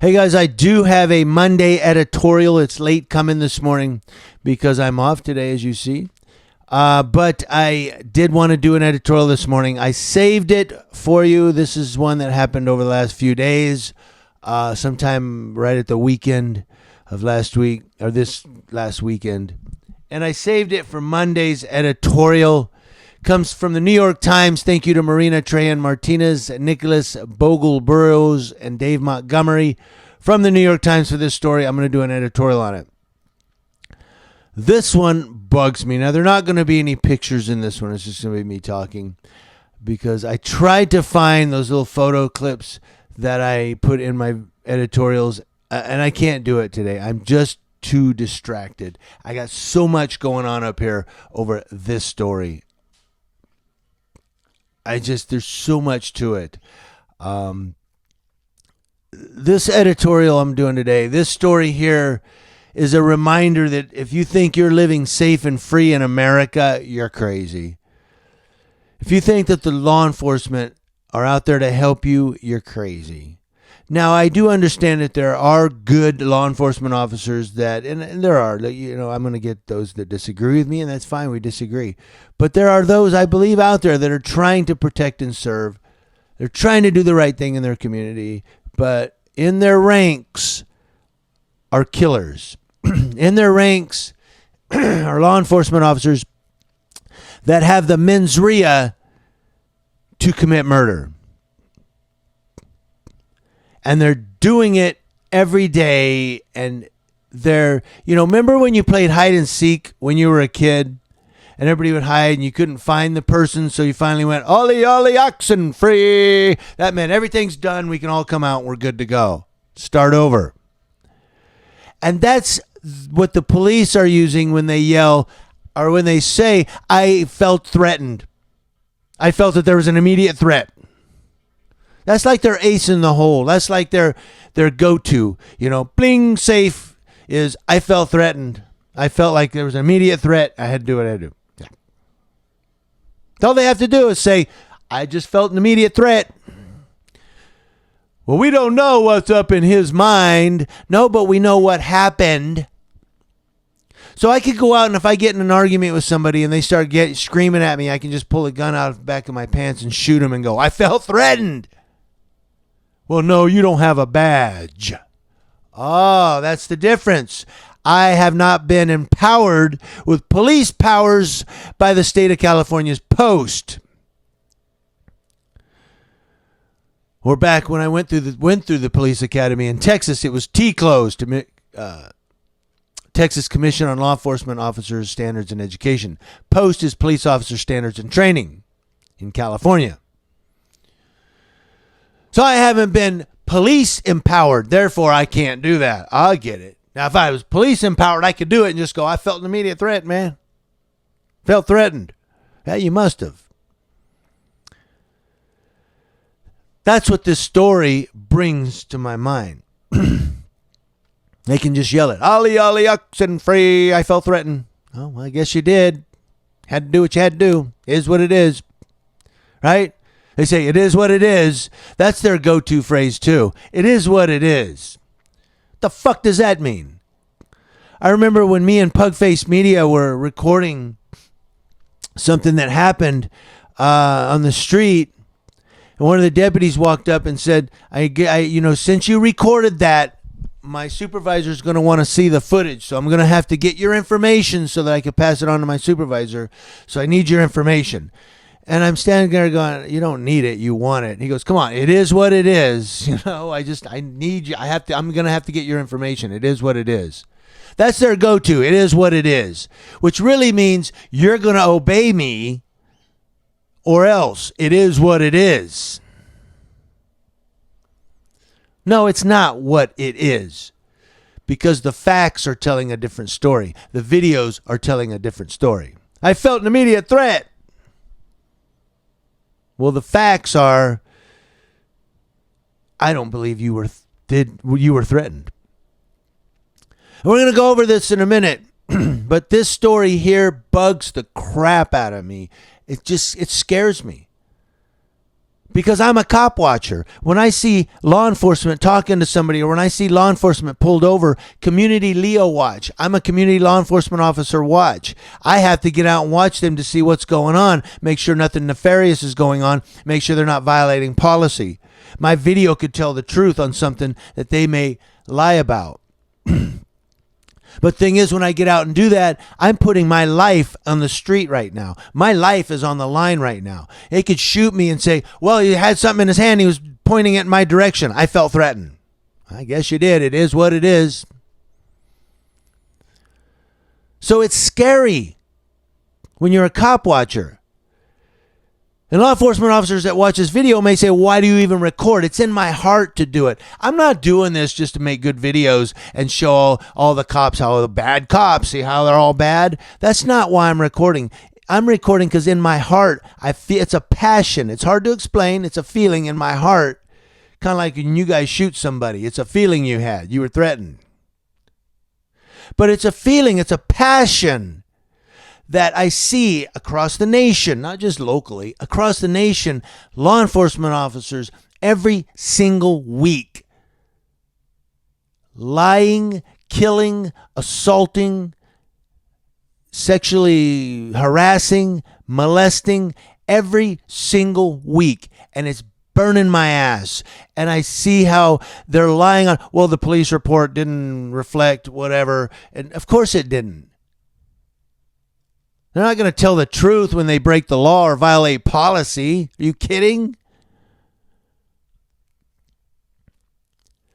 Hey guys, I do have a Monday editorial. It's late coming this morning because I'm off today, as you see. But I did want to do an editorial this morning. I saved it for you. This is one that happened over the last few days, sometime right at the weekend of last week, or this last weekend. And I saved it for Monday's editorial. Comes from the New York Times. Thank you to Marina Trajan Martinez, Nicholas Bogle Burrows, and Dave Montgomery from the New York Times for this story. I'm going to do an editorial on it. This one bugs me. Now, there are not going to be any pictures in this one. It's just going to be me talking because I tried to find those little photo clips that I put in my editorials, and I can't do it today. I'm just too distracted. I got so much going on up here over this story. There's so much to it. This editorial I'm doing today, this story here is a reminder that if you think you're living safe and free in America, you're crazy. If you think that the law enforcement are out there to help you, you're crazy. Now, I do understand that there are good law enforcement officers and there are, I'm going to get those that disagree with me, and that's fine, we disagree. But there are those, I believe, out there that are trying to protect and serve. They're trying to do the right thing in their community, but in their ranks are killers. In their ranks are law enforcement officers that have the mens rea to commit murder. And they're doing it every day. And remember when you played hide and seek when you were a kid and everybody would hide and you couldn't find the person. So you finally went, ollie, ollie, oxen free. That meant everything's done. We can all come out and we're good to go. Start over. And that's what the police are using when they yell or when they say, I felt threatened. I felt that there was an immediate threat. That's like their ace in the hole. That's like their go-to. Bling, safe is I felt threatened. I felt like there was an immediate threat. I had to do what I had to do. Yeah. All they have to do is say, I just felt an immediate threat. Well, we don't know what's up in his mind. No, but we know what happened. So I could go out and if I get in an argument with somebody and they start screaming at me, I can just pull a gun out of the back of my pants and shoot them and go, I felt threatened. Well, no, you don't have a badge. Oh, that's the difference. I have not been empowered with police powers by the state of California's Post. Or back when I went through the police academy in Texas, it was TCLOS, Texas Commission on Law Enforcement Officers Standards and Education. Post is Police Officer Standards and Training in California. So I haven't been police empowered. Therefore, I can't do that. I get it. Now, if I was police empowered, I could do it and just go, I felt an immediate threat, man. Felt threatened. Yeah, you must have. That's what this story brings to my mind. They can just yell it, ollie, ollie, oxen free. I felt threatened. Oh, well, I guess you did. Had to do what you had to do. Is what it is. Right? They say, it is what it is. That's their go-to phrase, too. It is what it is. The fuck does that mean? I remember when me and Pugface Media were recording something that happened on the street, and one of the deputies walked up and said, since you recorded that, my supervisor's going to want to see the footage, so I'm going to have to get your information so that I can pass it on to my supervisor. So I need your information. And I'm standing there going, you don't need it, you want it. And he goes, come on, it is what it is. I need you. I'm going to have to get your information. It is what it is. That's their go-to. It is what it is, which really means you're going to obey me or else. It is what it is. No, it's not what it is, because the facts are telling a different story. The videos are telling a different story. I felt an immediate threat. Well, the facts are, I don't believe you were threatened. And we're going to go over this in a minute, but this story here bugs the crap out of me. It scares me. because I'm a cop watcher. When I see law enforcement talking to somebody, or when I see law enforcement pulled over, community Leo watch. I'm a community law enforcement officer watch. I have to get out and watch them to see what's going on, make sure nothing nefarious is going on, make sure they're not violating policy. My video could tell the truth on something that they may lie about. But thing is, when I get out and do that, I'm putting my life on the street right now. My life is on the line right now. They could shoot me and say, well, he had something in his hand. He was pointing it in my direction. I felt threatened. I guess you did. It is what it is. So it's scary when you're a cop watcher. And law enforcement officers that watch this video may say, why do you even record? It's in my heart to do it. I'm not doing this just to make good videos and show all the cops how the bad cops, see how they're all bad. That's not why I'm recording. I'm recording because in my heart, I feel it's a passion. It's hard to explain. It's a feeling in my heart. Kind of like when you guys shoot somebody. It's a feeling you had. You were threatened. But it's a feeling. It's a passion that I see across the nation, not just locally, across the nation, law enforcement officers every single week lying, killing, assaulting, sexually harassing, molesting every single week. And it's burning my ass. And I see how they're lying on, well, the police report didn't reflect whatever. And of course it didn't. They're not going to tell the truth when they break the law or violate policy. Are you kidding?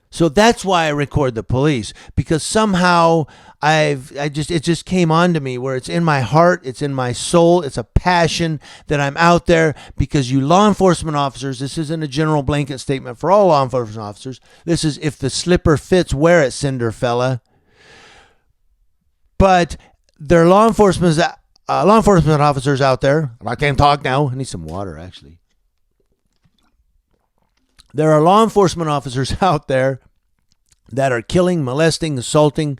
So that's why I record the police, because somehow it just came on to me where it's in my heart, it's in my soul, it's a passion that I'm out there because you law enforcement officers, this isn't a general blanket statement for all law enforcement officers. This is if the slipper fits, wear it, cinder fella. But they're law enforcement officers out there. I can't talk now. I need some water, actually. There are law enforcement officers out there that are killing, molesting, assaulting,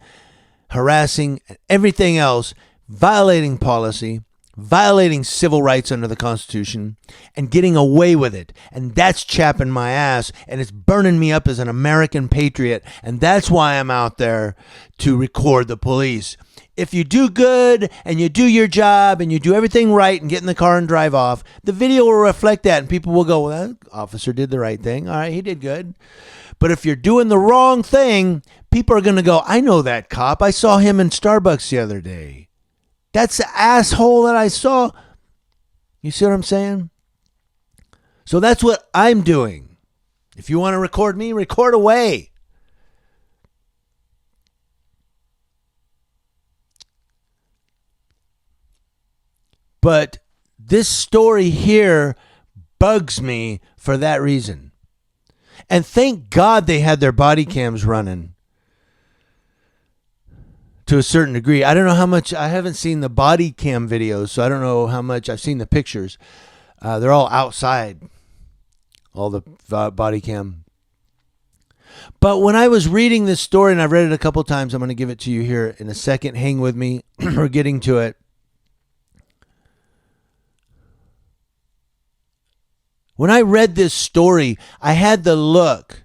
harassing, and everything else, violating policy, violating civil rights under the Constitution, and getting away with it. And that's chapping my ass, and it's burning me up as an American patriot. And that's why I'm out there to record the police. If you do good and you do your job and you do everything right and get in the car and drive off, the video will reflect that and people will go, well, that officer did the right thing. All right, he did good. But if you're doing the wrong thing, people are going to go, I know that cop. I saw him in Starbucks the other day. That's the asshole that I saw. You see what I'm saying? So that's what I'm doing. If you want to record me, record away. But this story here bugs me for that reason. And thank God they had their body cams running to a certain degree. I don't know how much. I haven't seen the body cam videos, so I don't know how much. I've seen the pictures. They're all outside, all the body cam. But when I was reading this story, and I've read it a couple times, I'm going to give it to you here in a second. Hang with me. We're getting to it. When I read this story, I had the look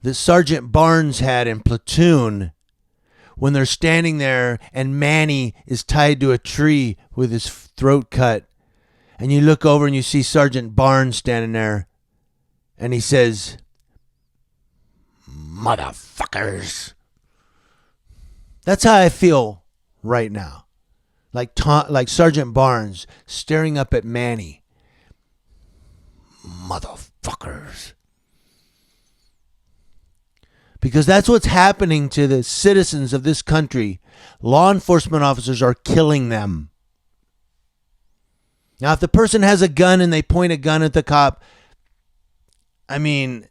that Sergeant Barnes had in Platoon when they're standing there and Manny is tied to a tree with his throat cut. And you look over and you see Sergeant Barnes standing there and he says, motherfuckers. That's how I feel right now. Like Sergeant Barnes staring up at Manny. Motherfuckers. Because that's what's happening to the citizens of this country. Law enforcement officers are killing them. Now, if the person has a gun and they point a gun at the cop, I mean,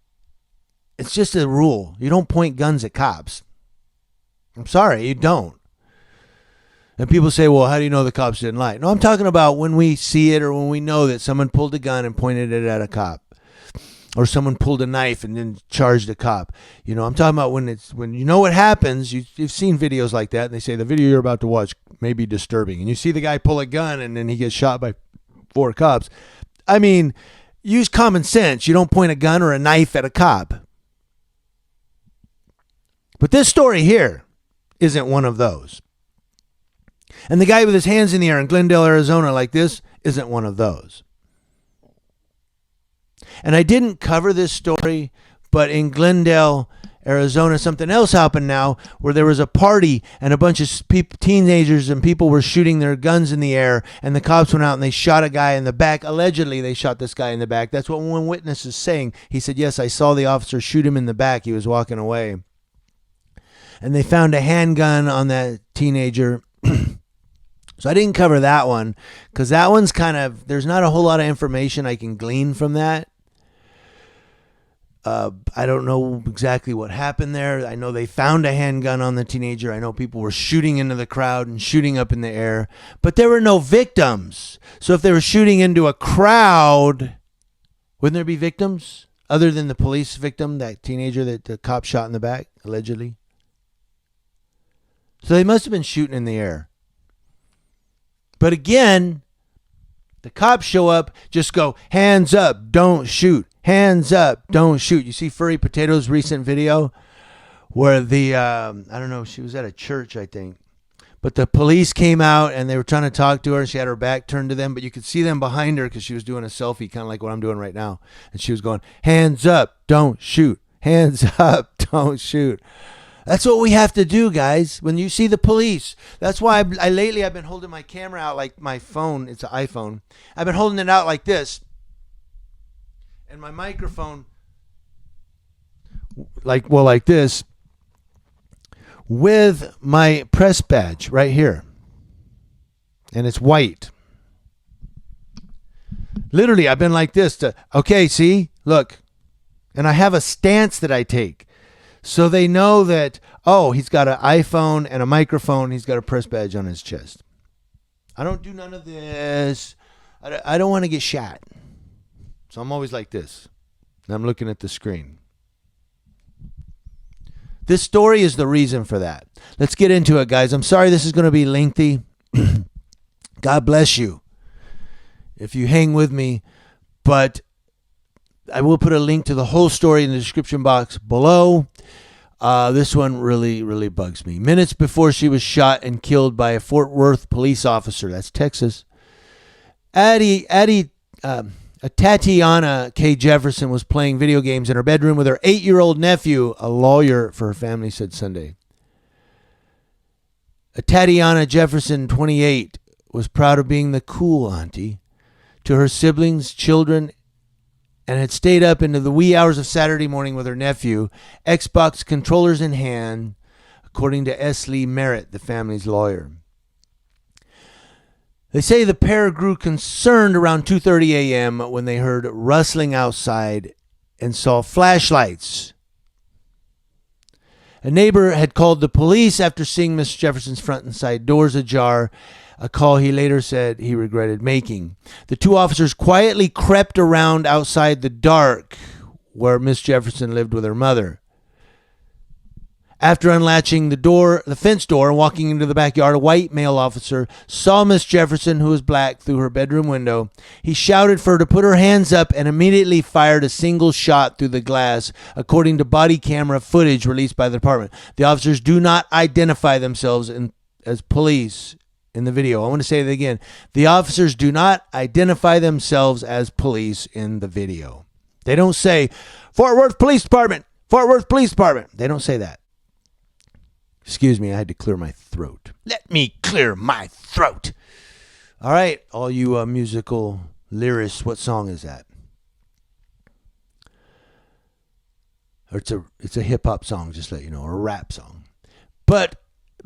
it's just a rule. You don't point guns at cops. I'm sorry, you don't. And people say, well, how do you know the cops didn't lie? No, I'm talking about when we see it or when we know that someone pulled a gun and pointed it at a cop. Or someone pulled a knife and then charged a cop. You know, I'm talking about when you know what happens. You've seen videos like that. And they say the video you're about to watch may be disturbing. And you see the guy pull a gun and then he gets shot by 4 cops. I mean, use common sense. You don't point a gun or a knife at a cop. But this story here isn't one of those. And the guy with his hands in the air in Glendale, Arizona like this isn't one of those. And I didn't cover this story, but in Glendale, Arizona, something else happened now where there was a party and a bunch of teenagers and people were shooting their guns in the air, and the cops went out and they shot a guy in the back. Allegedly, they shot this guy in the back. That's what one witness is saying. He said, yes, I saw the officer shoot him in the back. He was walking away. And they found a handgun on that teenager. So I didn't cover that one because that one's kind of, there's not a whole lot of information I can glean from that. I don't know exactly what happened there. I know they found a handgun on the teenager. I know people were shooting into the crowd and shooting up in the air, but there were no victims. So if they were shooting into a crowd, wouldn't there be victims other than the police victim, that teenager that the cop shot in the back, allegedly? So they must have been shooting in the air. But again, the cops show up, just go, hands up, don't shoot. Hands up, don't shoot. You see Furry Potato's recent video where the, I don't know, she was at a church, I think. But the police came out and they were trying to talk to her. And she had her back turned to them, but you could see them behind her because she was doing a selfie, kind of like what I'm doing right now. And she was going, hands up, don't shoot. Hands up, don't shoot. That's what we have to do, guys. When you see the police, that's why lately I've been holding my camera out like my phone. It's an iPhone. I've been holding it out like this. And my microphone, like this, with my press badge right here. And it's white. Literally, I've been like this okay, see, look. And I have a stance that I take. So they know that, oh, he's got an iPhone and a microphone. He's got a press badge on his chest. I don't do none of this. I don't want to get shot. So I'm always like this. And I'm looking at the screen. This story is the reason for that. Let's get into it, guys. I'm sorry this is going to be lengthy. God bless you if you hang with me. But I will put a link to the whole story in the description box below. This one really, really bugs me. Minutes before she was shot and killed by a Fort Worth police officer, that's Texas, Tatiana K. Jefferson was playing video games in her bedroom with her 8-year-old nephew, a lawyer for her family said Sunday. Tatiana Jefferson, 28, was proud of being the cool auntie to her siblings, children, and had stayed up into the wee hours of Saturday morning with her nephew, Xbox controllers in hand, according to S. Lee Merritt, the family's lawyer. They say the pair grew concerned around 2:30 a.m. when they heard rustling outside and saw flashlights. A neighbor had called the police after seeing Miss Jefferson's front and side doors ajar, a call he later said he regretted making. The two officers quietly crept around outside the dark where Miss Jefferson lived with her mother. After unlatching the fence door and walking into the backyard, a white male officer saw Miss Jefferson, who was black, through her bedroom window. He shouted for her to put her hands up and immediately fired a single shot through the glass, according to body camera footage released by the department. The officers do not identify themselves as police in the video. I want to say that again. The officers do not identify themselves as police in the video. They don't say, Fort Worth Police Department, Fort Worth Police Department. They don't say that. Excuse me, I had to clear my throat. Let me clear my throat. All right, all you musical lyrics, what song is that? Or it's a hip-hop song, just to let you know, or a rap song. But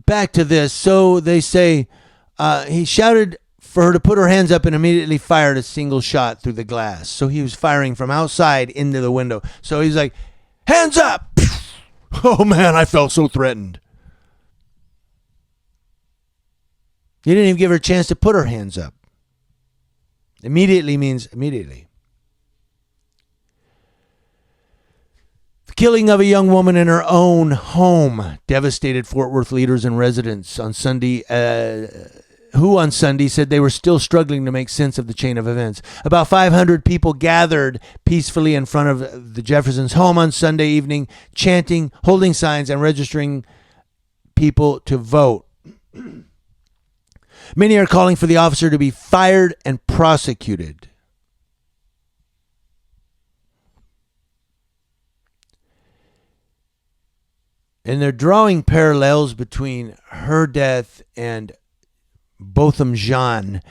back to this. So they say he shouted for her to put her hands up and immediately fired a single shot through the glass. So he was firing from outside into the window. So he's like, hands up! Oh, man, I felt so threatened. He didn't even give her a chance to put her hands up. Immediately means immediately. The killing of a young woman in her own home devastated Fort Worth leaders and residents on Sunday, who on Sunday said they were still struggling to make sense of the chain of events. About 500 people gathered peacefully in front of the Jeffersons' home on Sunday evening, chanting, holding signs, and registering people to vote. Many are calling for the officer to be fired and prosecuted. And they're drawing parallels between her death and Botham Jean,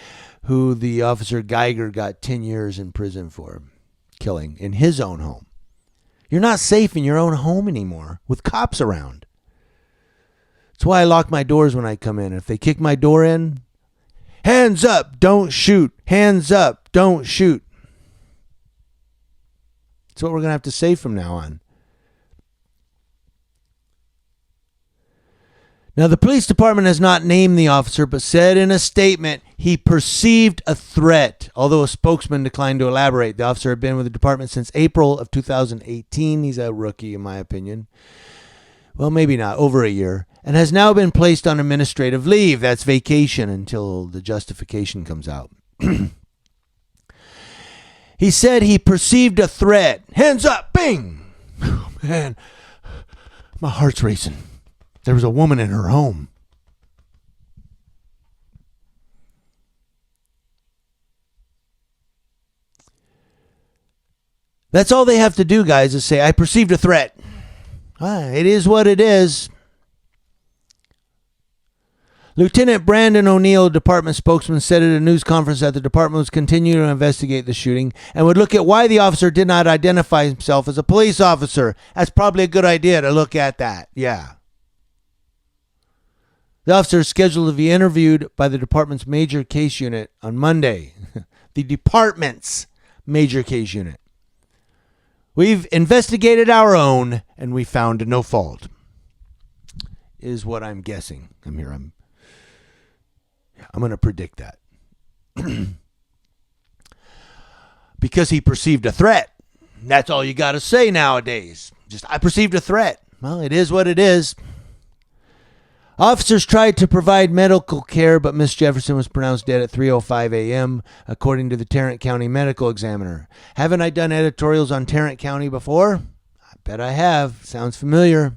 who the officer Geiger got 10 years in prison for killing in his own home. You're not safe in your own home anymore with cops around. That's why I lock my doors when I come in. If they kick my door in, hands up, don't shoot. Hands up, don't shoot. That's what we're going to have to say from now on. Now, the police department has not named the officer, but said in a statement he perceived a threat. Although a spokesman declined to elaborate. The officer had been with the department since April of 2018. He's a rookie, in my opinion. Well, maybe not, over a year. And has now been placed on administrative leave. That's vacation until the justification comes out. He said he perceived a threat. Hands up, bing! Oh, man, my heart's racing. There was a woman in her home. That's all they have to do, guys, is say, I perceived a threat. It is what it is. Lieutenant Brandon O'Neill, department spokesman, said at a news conference that the department was continuing to investigate the shooting and would look at why the officer did not identify himself as a police officer. That's probably a good idea to look at that. Yeah. The officer is scheduled to be interviewed by the department's major case unit on Monday. The department's major case unit. We've investigated our own and we found no fault. Is what I'm guessing. I'm going to predict that. Because he perceived a threat. That's all you got to say nowadays. Just, I perceived a threat. Well, it is what it is. Officers tried to provide medical care, but Miss Jefferson was pronounced dead at 3:05 a.m., according to the Tarrant County Medical Examiner. Haven't I done editorials on Tarrant County before? I bet I have. Sounds familiar.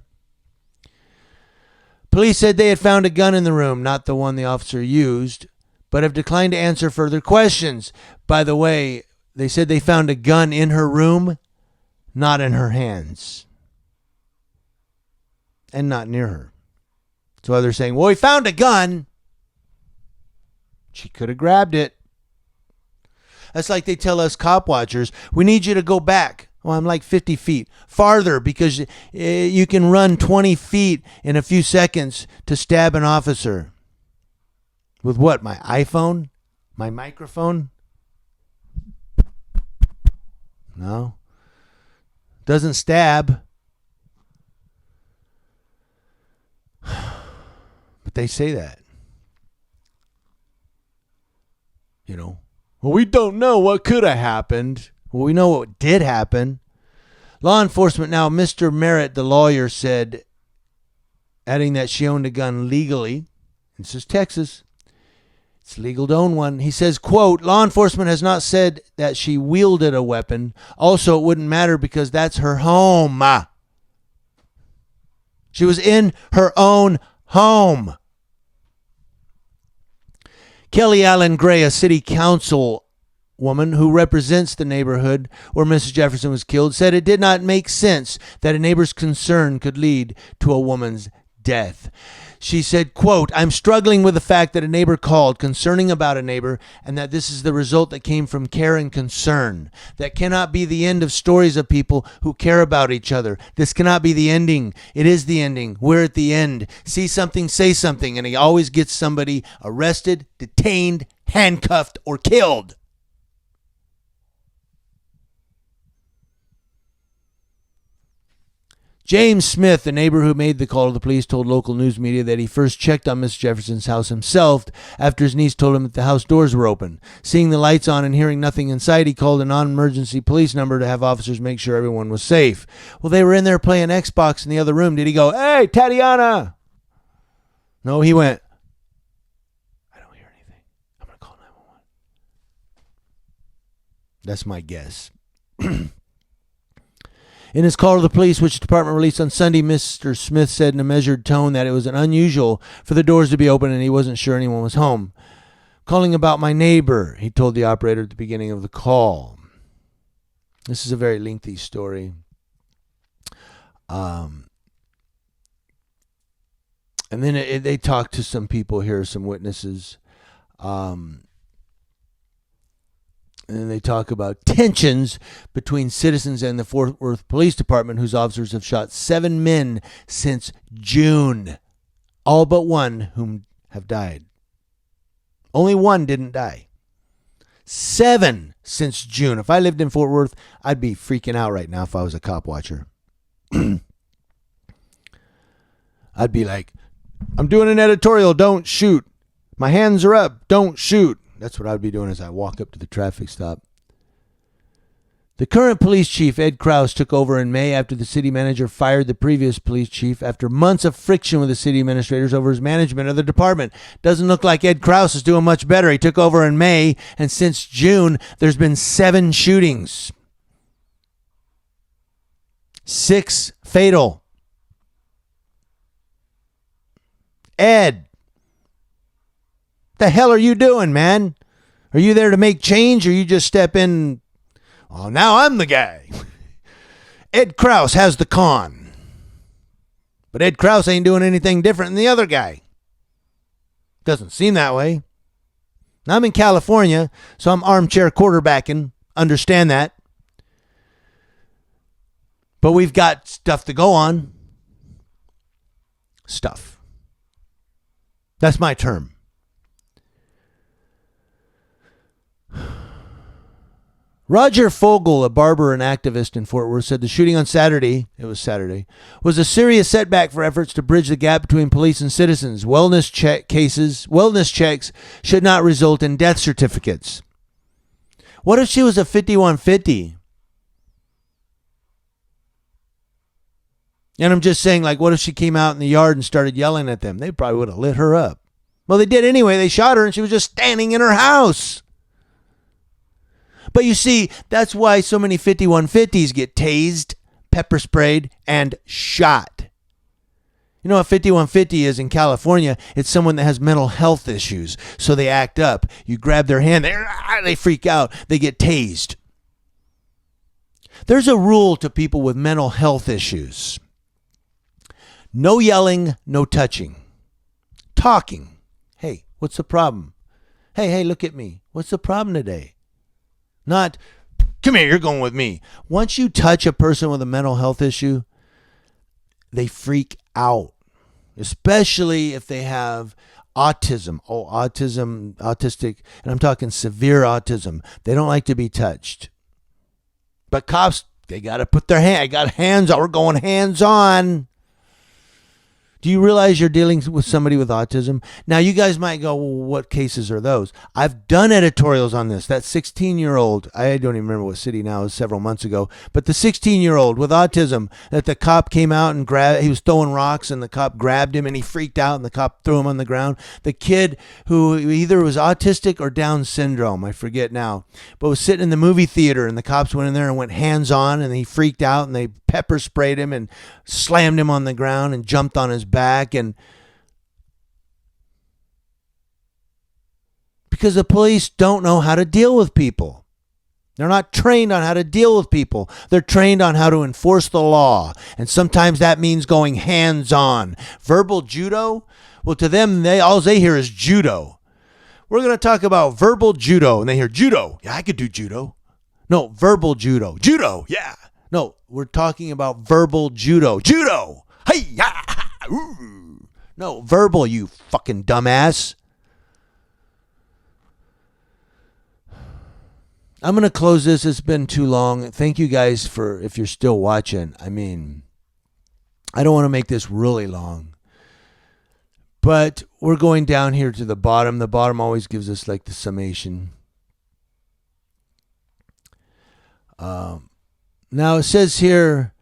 Police said they had found a gun in the room, not the one the officer used, but have declined to answer further questions. By the way, they said they found a gun in her room, not in her hands, and not near her. So they're saying, well, we found a gun. She could have grabbed it. That's like they tell us cop watchers, we need you to go back. Well, I'm like 50 feet farther because you can run 20 feet in a few seconds to stab an officer. With what? My iPhone? My microphone? No. Doesn't stab. But they say that. You know. Well, we don't know what could have happened. Well, we know what did happen. Law enforcement now, Mr. Merritt, the lawyer, said, adding that she owned a gun legally. This is Texas. It's legal to own one. He says, quote, law enforcement has not said that she wielded a weapon. Also, it wouldn't matter because that's her home. She was in her own home. Kelly Allen Gray, a city council woman who represents the neighborhood where Mrs. Jefferson was killed, said it did not make sense that a neighbor's concern could lead to a woman's death. She said, quote, I'm struggling with the fact that a neighbor called concerning about a neighbor and that this is the result that came from care and concern. That cannot be the end of stories of people who care about each other. This cannot be the ending. It is the ending. We're at the end. See something, say something. And he always gets somebody arrested, detained, handcuffed, or killed. James Smith, the neighbor who made the call to the police, told local news media that he first checked on Miss Jefferson's house himself after his niece told him that the house doors were open. Seeing the lights on and hearing nothing inside, he called a non-emergency police number to have officers make sure everyone was safe. Well, they were in there playing Xbox in the other room. Did he go, hey, Tatiana? No, he went, I don't hear anything. That's my guess. In his call to the police, which the department released on Sunday, Mr. Smith said in a measured tone that it was unusual for the doors to be open and he wasn't sure anyone was home. Calling about my neighbor, he told the operator at the beginning of the call. This is a very lengthy story. And then they talked to some people here, some witnesses. And they talk about tensions between citizens and the Fort Worth Police Department, whose officers have shot 7 men since June. All but one whom have died. Only one didn't die. 7 since June. If I lived in Fort Worth, I'd be freaking out right now if I was a cop watcher. I'd be like, I'm doing an editorial, don't shoot. My hands are up, don't shoot. That's what I'd be doing as I walk up to the traffic stop. The current police chief, Ed Krause, took over in May after the city manager fired the previous police chief after months of friction with the city administrators over his management of the department. Doesn't look like Ed Krause is doing much better. He took over in May, and since June, there's been 7 shootings. 6 fatal. Ed, the hell are you doing, man? Are you there to make change, or you just step in? Oh, now I'm the guy. Ed Krause has the con. But Ed Krause ain't doing anything different than the other guy. Doesn't seem that way. Now, I'm in California, so I'm armchair quarterbacking. Understand that. But we've got stuff to go on. Stuff. That's my term. Roger Fogel, a barber and activist in Fort Worth, said the shooting on Saturday, was a serious setback for efforts to bridge the gap between police and citizens. Wellness checks should not result in death certificates. What if she was a 5150? And I'm just saying, like, what if she came out in the yard and started yelling at them? They probably would have lit her up. Well, they did anyway. They shot her and she was just standing in her house. But you see, that's why so many 5150s get tased, pepper sprayed, and shot. You know what 5150 is in California? It's someone that has mental health issues. So they act up. You grab their hand, they freak out. They get tased. There's a rule to people with mental health issues. No yelling, no touching. Talking. Hey, what's the problem? Hey, look at me. What's the problem today? Not, come here, you're going with me. Once you touch a person with a mental health issue, they freak out, especially if they have autism. Oh, autistic, and I'm talking severe autism. They don't like to be touched. But cops, they got to put their hand, I got hands on, we're going hands on. Do you realize you're dealing with somebody with autism? Now, you guys might go, well, what cases are those? I've done editorials on this. That 16-year-old, I don't even remember what city now, it was several months ago, but the 16-year-old with autism that the cop came out and grabbed, he was throwing rocks and the cop grabbed him and he freaked out and the cop threw him on the ground. The kid who either was autistic or Down syndrome, I forget now, but was sitting in the movie theater and the cops went in there and went hands-on and he freaked out and they pepper sprayed him and slammed him on the ground and jumped on his back. And because the police don't know how to deal with people. They're not trained on how to deal with people. They're trained on how to enforce the law. And sometimes that means going hands-on. Verbal judo? Well, to them, all they hear is judo. We're going to talk about verbal judo. And they hear judo. Yeah, I could do judo. No, verbal judo. Judo, yeah. No, we're talking about verbal judo. Judo! Hey, ya! Ooh. No, verbal, you fucking dumbass. I'm going to close this. It's been too long. Thank you guys for, if you're still watching. I mean, I don't want to make this really long. But we're going down here to the bottom. The bottom always gives us like the summation. Now it says here,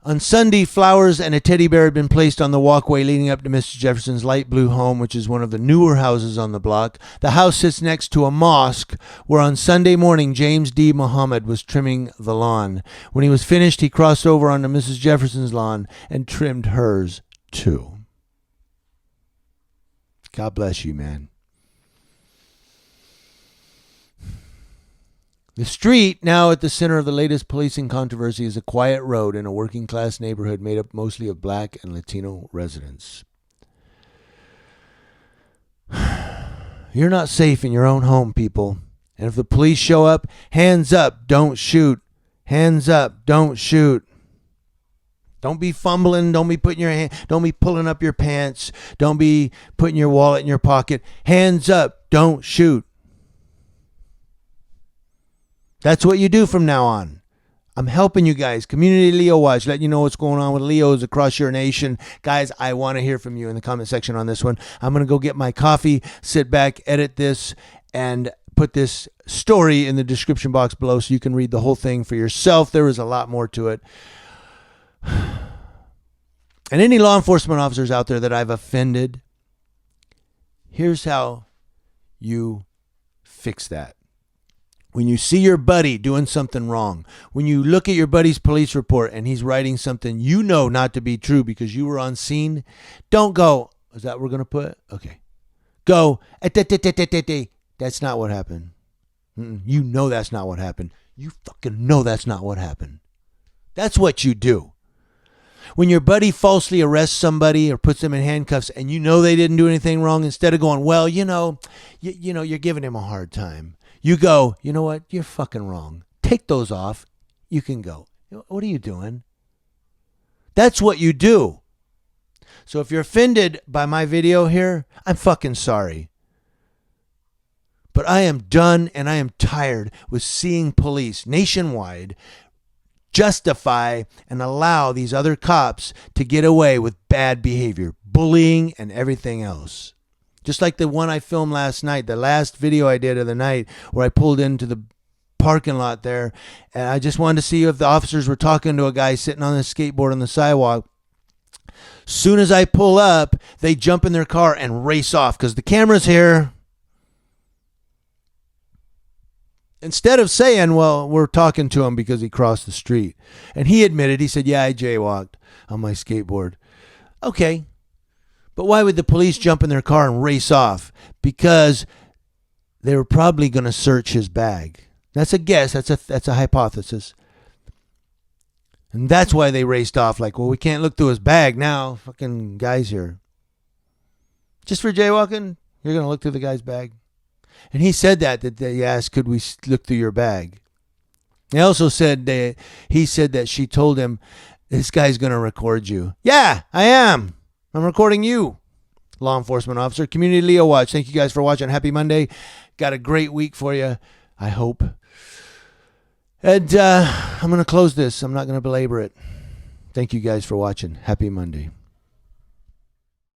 On Sunday, flowers and a teddy bear had been placed on the walkway leading up to Mrs. Jefferson's light blue home, which is one of the newer houses on the block. The house sits next to a mosque where on Sunday morning James D. Muhammad was trimming the lawn. When he was finished, he crossed over onto Mrs. Jefferson's lawn and trimmed hers too. God bless you, man. The street, now at the center of the latest policing controversy, is a quiet road in a working-class neighborhood made up mostly of black and Latino residents. You're not safe in your own home, people. And if the police show up, hands up, don't shoot. Hands up, don't shoot. Don't be fumbling. Don't be putting your hand. Don't be pulling up your pants. Don't be putting your wallet in your pocket. Hands up, don't shoot. That's what you do from now on. I'm helping you guys. Community Leo Watch, letting you know what's going on with Leos across your nation. Guys, I want to hear from you in the comment section on this one. I'm going to go get my coffee, sit back, edit this, and put this story in the description box below so you can read the whole thing for yourself. There is a lot more to it. And any law enforcement officers out there that I've offended, here's how you fix that. When you see your buddy doing something wrong, when you look at your buddy's police report and he's writing something you know not to be true because you were on scene, don't go, is that what we're going to put? Okay. Go, that's not what happened. You know that's not what happened. You fucking know that's not what happened. That's what you do. When your buddy falsely arrests somebody or puts them in handcuffs and you know they didn't do anything wrong, instead of going, well, you know, you're giving him a hard time. You go, you know what? You're fucking wrong. Take those off. You can go. What are you doing? That's what you do. So if you're offended by my video here, I'm fucking sorry. But I am done and I am tired with seeing police nationwide justify and allow these other cops to get away with bad behavior, bullying, and everything else. Just like the one I filmed last night, the last video I did of the night where I pulled into the parking lot there and I just wanted to see if the officers were talking to a guy sitting on a skateboard on the sidewalk. Soon as I pull up, they jump in their car and race off because the camera's here. Instead of saying, well, we're talking to him because he crossed the street. And he admitted, he said, yeah, I jaywalked on my skateboard. Okay. But why would the police jump in their car and race off? Because they were probably going to search his bag. That's a guess. That's a hypothesis. And that's why they raced off. Like, well, we can't look through his bag now. Fucking guy's here. Just for jaywalking, you're going to look through the guy's bag? And he said that they asked, could we look through your bag? He also said he said that she told him, this guy's going to record you. Yeah, I am. I'm recording you, law enforcement officer. Community Leo Watch. Thank you guys for watching. Happy Monday. Got a great week for you, I hope. And I'm going to close this. I'm not going to belabor it. Thank you guys for watching. Happy Monday.